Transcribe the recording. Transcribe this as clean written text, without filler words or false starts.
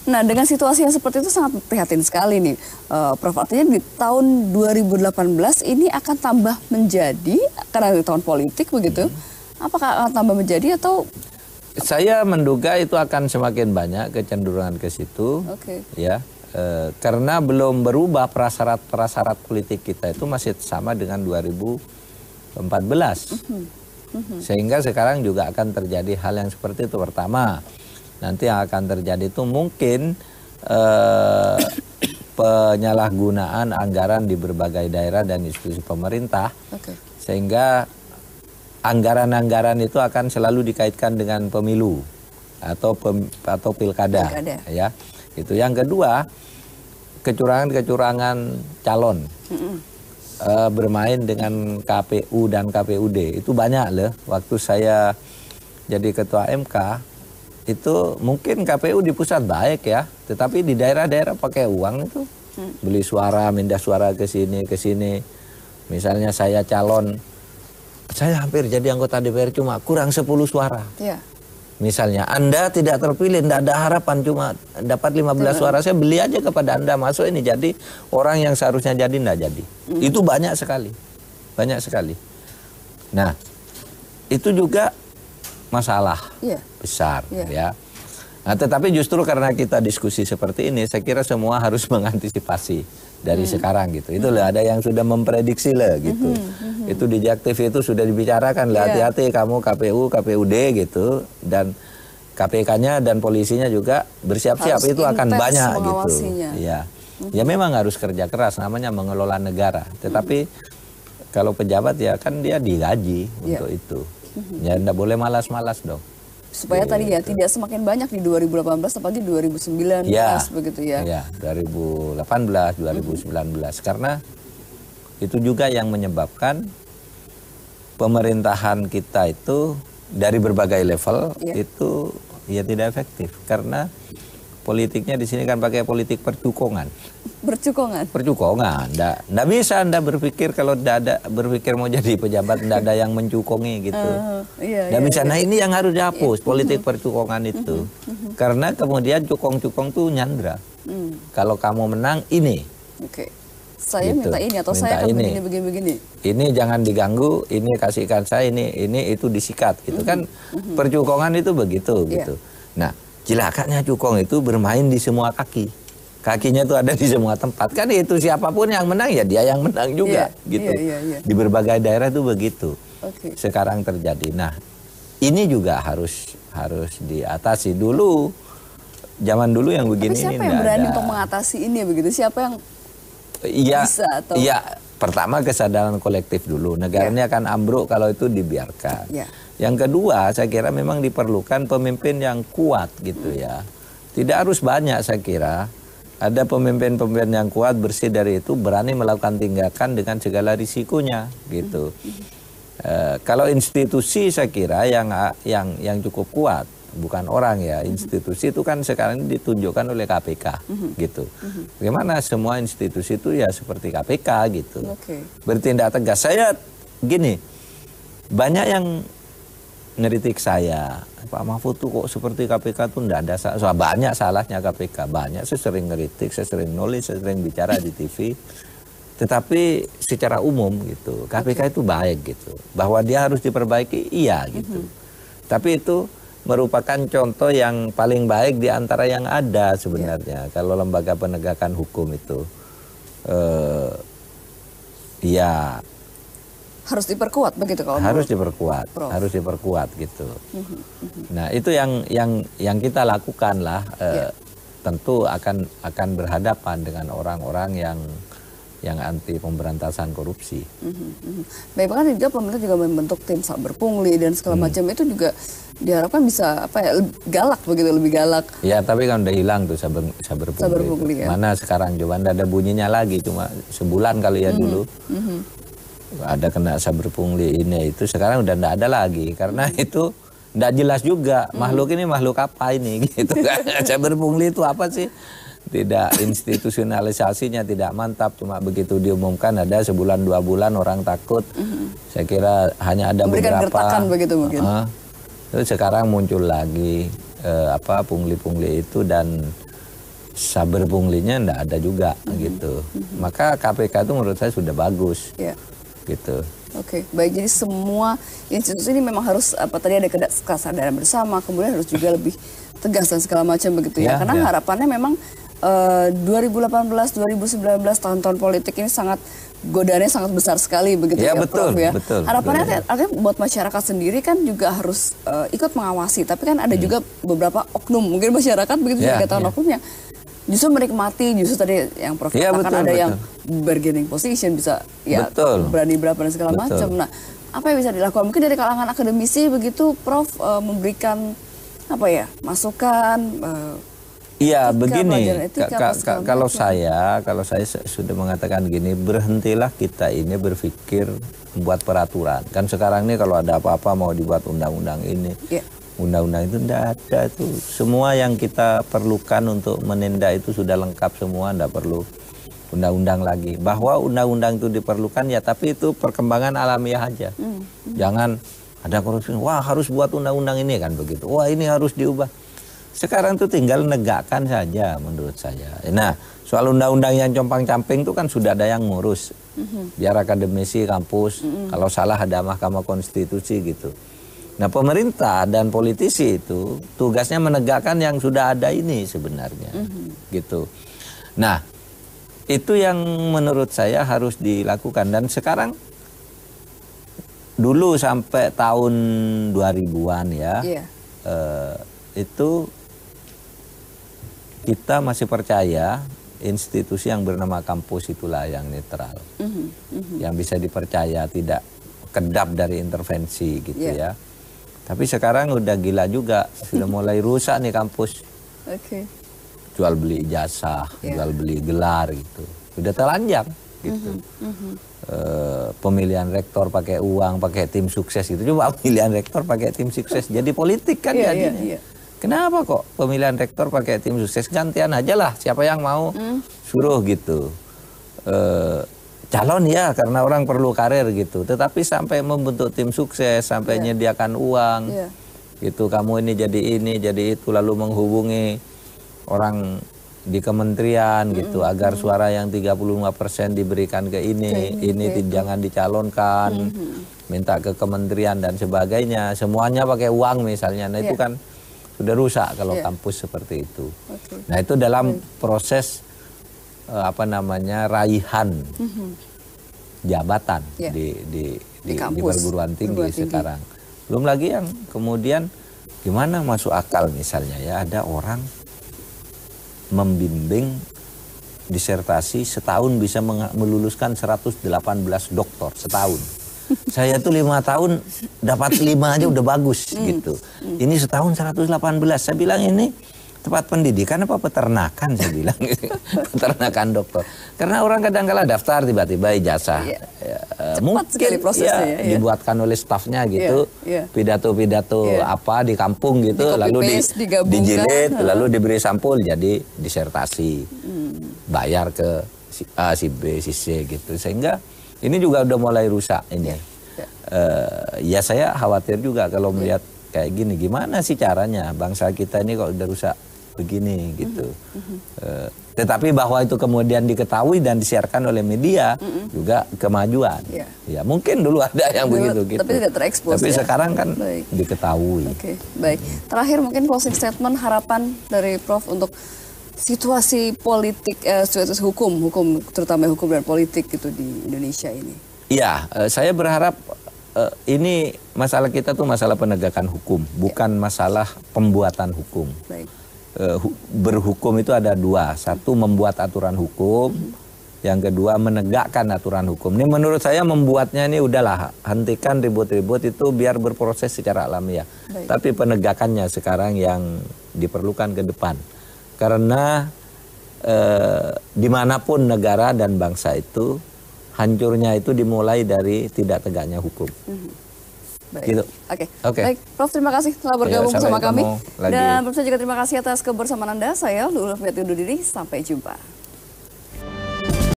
Nah, dengan situasi yang seperti itu sangat prihatin sekali nih, Prof. Artinya di tahun 2018 ini akan tambah menjadi, karena di tahun politik begitu, apakah akan tambah menjadi atau? Saya menduga itu akan semakin banyak kecenderungan ke situ, ya, karena belum berubah prasyarat politik kita itu masih sama dengan 2014. Sehingga sekarang juga akan terjadi hal yang seperti itu. Pertama, nanti yang akan terjadi itu mungkin penyalahgunaan anggaran di berbagai daerah dan institusi pemerintah, sehingga anggaran-anggaran itu akan selalu dikaitkan dengan pemilu atau pilkada, ya. Itu yang kedua, kecurangan calon. Bermain dengan KPU dan KPUD itu banyak loh. Waktu saya jadi ketua MK itu mungkin KPU di pusat baik ya, tetapi di daerah-daerah pakai uang itu beli suara, mindah suara ke sini ke sini. Misalnya saya calon, saya hampir jadi anggota DPR cuma kurang 10 suara. Misalnya Anda tidak terpilih, tidak ada harapan, cuma dapat 15 suara, saya beli aja kepada Anda masuk ini, jadi orang yang seharusnya jadi tidak jadi. Itu banyak sekali, banyak sekali. Nah, itu juga masalah besar, ya. Nah, tetapi justru karena kita diskusi seperti ini, saya kira semua harus mengantisipasi dari sekarang gitu. Itu lah, ada yang sudah memprediksi lah gitu. Itu di Jaktif itu sudah dibicarakan lah, hati-hati kamu KPU, KPUD gitu, dan KPK-nya dan polisinya juga bersiap-siap, itu akan banyak gitu. Ya, ya memang harus kerja keras, namanya mengelola negara. Tetapi kalau pejabat ya kan dia digaji untuk itu. Ya enggak boleh malas-malas dong. Supaya tadi ya tidak semakin banyak di 2018 apalagi 2019 begitu ya. Ya, 2018, 2019 karena itu juga yang menyebabkan pemerintahan kita itu dari berbagai level itu ya tidak efektif karena politiknya di sini kan pakai politik percukongan. Percukongan. Nggak bisa Anda berpikir kalau ada berpikir mau jadi pejabat nggak ada yang mencukongi gitu. Nggak bisa. Nah ini yang harus dihapus politik percukongan itu. Karena kemudian cukong-cukong tuh nyandra. Kalau kamu menang ini. Saya gitu. Minta ini atau minta saya akan begini-begini. Ini jangan diganggu, ini kasihkan saya, ini itu disikat gitu kan. Percukongan itu begitu gitu. Nah, cilakanya cukong itu bermain di semua kaki. Kakinya itu ada di semua tempat. Kan itu siapapun yang menang ya dia yang menang juga gitu. Di berbagai daerah itu begitu. Sekarang terjadi. Nah, ini juga harus diatasi dulu. Zaman dulu yang begini ini. Tapi siapa yang berani untuk mengatasi ini begitu? Siapa yang bisa atau? Iya, pertama kesadaran kolektif dulu. Negaranya akan ambruk kalau itu dibiarkan. Yang kedua, saya kira memang diperlukan pemimpin yang kuat gitu ya. Tidak harus banyak saya kira. Ada pemimpin-pemimpin yang kuat, bersih dari itu, berani melakukan tindakan dengan segala risikonya gitu. Kalau institusi saya kira yang cukup kuat, bukan orang ya, institusi itu kan sekarang ditunjukkan oleh KPK gitu. Bagaimana semua institusi itu ya seperti KPK gitu. Bertindak tegas. Saya gini, banyak yang ngeritik saya, Pak Mahfud tuh kok seperti KPK tuh enggak ada salah. Banyak salahnya KPK, banyak. Saya sering ngeritik, saya sering nulis, saya sering bicara di TV. Tetapi secara umum gitu, KPK itu baik gitu. Bahwa dia harus diperbaiki, iya gitu. Tapi itu merupakan contoh yang paling baik di antara yang ada sebenarnya. Kalau lembaga penegakan hukum itu ya harus diperkuat begitu kalau harus diperkuat gitu. Nah itu yang kita lakukan lah. Tentu akan berhadapan dengan orang-orang yang anti pemberantasan korupsi. Baik, bahkan juga pemerintah juga membentuk tim saber pungli dan segala macam, itu juga diharapkan bisa galak begitu, lebih galak. Ya tapi kan udah hilang tuh saber pungli ya. Mana sekarang coba ada bunyinya lagi, cuma sebulan kali ya dulu. Ada kena saber pungli ini itu, sekarang udah enggak ada lagi karena itu enggak jelas juga makhluk ini makhluk apa ini gitu kan. Saber pungli itu apa sih? Tidak, institusionalisasinya tidak mantap, cuma begitu diumumkan ada sebulan 2 bulan orang takut. Saya kira hanya ada memberikan beberapa gertakan begitu mungkin. Terus sekarang muncul lagi pungli-pungli itu dan saber punglinya ndak ada juga gitu. Maka KPK itu menurut saya sudah bagus. Gitu. Oke, baik. Jadi semua institusi ini memang harus tadi ada kesadaran bersama, kemudian harus juga lebih tegas dan segala macam begitu ya. Karena harapannya memang 2018, 2019 tahun-tahun politik ini godaannya sangat besar sekali begitu ya, betul, Prof ya. Betul, harapannya artinya buat masyarakat sendiri kan juga harus ikut mengawasi, tapi kan ada juga beberapa oknum mungkin masyarakat begitu juga tahun oknumnya justru menikmati, justru tadi yang Prof katakan ada yang bargaining position, bisa berani berapa dan segala macam. Nah, apa yang bisa dilakukan mungkin dari kalangan akademisi begitu Prof, memberikan masukan. Iya, begini, kalau saya sudah mengatakan gini, berhentilah kita ini berpikir membuat peraturan. Kan sekarang ini kalau ada apa-apa mau dibuat undang-undang ini, undang-undang itu tidak ada tuh. Semua yang kita perlukan untuk menindak itu sudah lengkap semua, tidak perlu undang-undang lagi. Bahwa undang-undang itu diperlukan ya, tapi itu perkembangan alamiah aja. Jangan ada korupsi, wah harus buat undang-undang ini kan begitu. Wah ini harus diubah. Sekarang tuh tinggal negakkan saja menurut saya. Nah, soal undang-undang yang compang-camping itu kan sudah ada yang ngurus. Biar akademisi kampus, kalau salah ada Mahkamah Konstitusi gitu. Nah, pemerintah dan politisi itu tugasnya menegakkan yang sudah ada ini sebenarnya. Gitu. Nah, itu yang menurut saya harus dilakukan. Dan sekarang dulu sampai tahun 2000-an ya, itu kita masih percaya institusi yang bernama kampus itulah yang netral, yang bisa dipercaya, tidak kedap dari intervensi gitu ya. Tapi sekarang udah gila juga, sudah mulai rusak nih kampus. Jual beli ijazah, jual beli gelar gitu, udah telanjang gitu. Pemilihan rektor pakai uang, pakai tim sukses gitu. Coba pemilihan rektor pakai tim sukses, jadi politik kan jadinya. Kenapa kok pemilihan rektor pakai tim sukses? Gantian aja lah, siapa yang mau suruh gitu. Calon ya, karena orang perlu karir gitu. Tetapi sampai membentuk tim sukses, sampai menyediakan uang, gitu. Kamu ini jadi itu, lalu menghubungi orang di kementerian gitu, agar suara yang 35% diberikan ke ini jangan dicalonkan, minta ke kementerian dan sebagainya. Semuanya pakai uang misalnya. Nah itu kan sudah rusak kalau kampus seperti itu. Nah itu dalam proses raihan jabatan di perguruan tinggi sekarang. Belum lagi yang kemudian gimana masuk akal misalnya ya, ada orang membimbing disertasi setahun bisa meluluskan 118 doktor setahun. Saya tuh 5 tahun dapat 5 aja udah bagus gitu. Ini setahun 118. Saya bilang ini tempat pendidikan apa peternakan, saya bilang. Peternakan dokter. Karena orang kadang-kala daftar tiba-tiba ijazah. Mungkin dibuatkan oleh stafnya gitu. Pidato-pidato apa di kampung gitu, lalu dijilid, lalu diberi sampul jadi disertasi. Bayar ke si A, si B, si C gitu. Sehingga ini juga udah mulai rusak ini. Ya saya khawatir juga kalau melihat kayak gini. Gimana sih caranya bangsa kita ini kok udah rusak begini gitu. Tetapi bahwa itu kemudian diketahui dan disiarkan oleh media juga kemajuan. Ya mungkin dulu ada yang begitu gitu. Tapi tidak terekspos. Tapi sekarang kan diketahui. Baik. Terakhir mungkin closing statement, harapan dari Prof untuk situasi politik, situasi hukum terutama hukum dan politik gitu di Indonesia ini. Iya, saya berharap ini masalah kita tuh masalah penegakan hukum, bukan masalah pembuatan hukum. Baik. Berhukum itu ada dua, satu membuat aturan hukum, yang kedua menegakkan aturan hukum. Ini menurut saya membuatnya ini udahlah, hentikan ribut-ribut itu biar berproses secara alamiah. Tapi penegakannya sekarang yang diperlukan ke depan. Karena dimanapun negara dan bangsa itu, hancurnya itu dimulai dari tidak tegaknya hukum. Baik. Gitu. Oke. Baik, Prof, terima kasih telah bergabung bersama kami. Dan pemirsa juga terima kasih atas kebersamaan Anda. Saya Lulu Fiat undur diri, sampai jumpa.